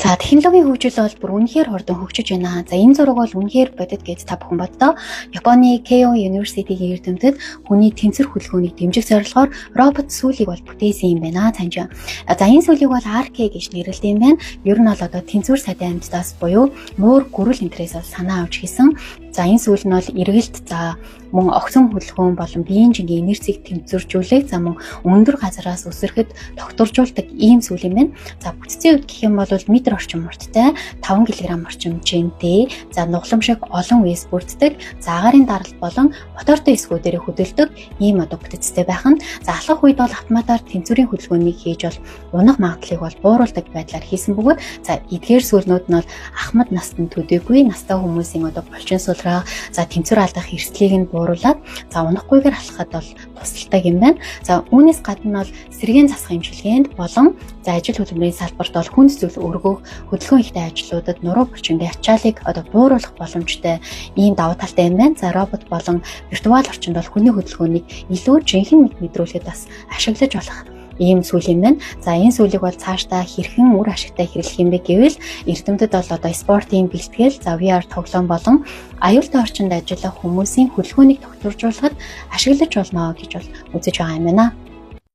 За технологийн хөгжил бол бүр үнэхээр хурдан хөгжиж байна. За энэ зураг бол үнэхээр бодит гэж та бүхэн боддоо. Японы Keio University-ийн эрдэмтэд хүний тэнцвэр хөдөлгөөнийг дэмжих зорилгоор робот сүүлийг бол бүтээсэн юм байна. Таньж. За энэ сүүлийг бол RK гэж нэрлэдэг юм байна. Ер нь бол одоо тэнцвэр садын амьтдаас буюу муур гөрөл энтрээс бол санаа авч хийсэн. За энэ сүүл нь бол эргэлт за мөн огцон хөдөлгөөн болон биеийн жингийн инерцийг тэнцвэржүүлэх за мөн өндөр газараас өсөрөхөд тогтворжуулдаг ийм сүүл юм байна. За бүтцийн үед гэх юм бол метр орчим урттай 5 кг орчим жинтэй за нуглам шиг олон үес бүрддэг за агарын даралт болон мотортой эсгүүдээр хөдөлдөг ийм одоо бүтцтэй байх нь за алхах үед бол автоматар тэнцвэрийн хөдөлгөөнийг хийж бол унах магадлалыг бол бууруулдаг байдлаар хийсэн бөгөөд за эдгээр сүүлнүүд нь бол ахмад настанд төдийгүй настай хүмүүсийн одоо булчин сулраа за тэнцвэр алдах эрсдлийг нь бууруулад за унахгүйгээр алхахад бол тусалдаг юм байна. За үүнээс гадна бол сэргээн засах эмчилгээнд болон за ажил хөдөлмөрийн салбарт бол хүнд зүйл өргөх хөдөлгөөн ихтэй ажлуудад нуруу булчингийн ачааллыг одоо бууруулах боломжтой ийм давуу талтай юм байна. За робот болон виртуал орчинд бол хүний хөдөлгөөнийг илүү жинхэнэ мэдрүүлэхэд бас ашиглаж болох ийм сүүл юм байна. За энэ сүүлийг бол цаашдаа хэрхэн үр ашигтай хэрэглэх юм бэ гэвэл эрдэмтэд бол одоо спортын бэлтгэл, за VR тоглоом болон аюултай орчинд ажиллах хүмүүсийн хөдөлгөөнийг тогтворжуулахад ашиглаж болно гэж бол үзэж байгаа юм байна.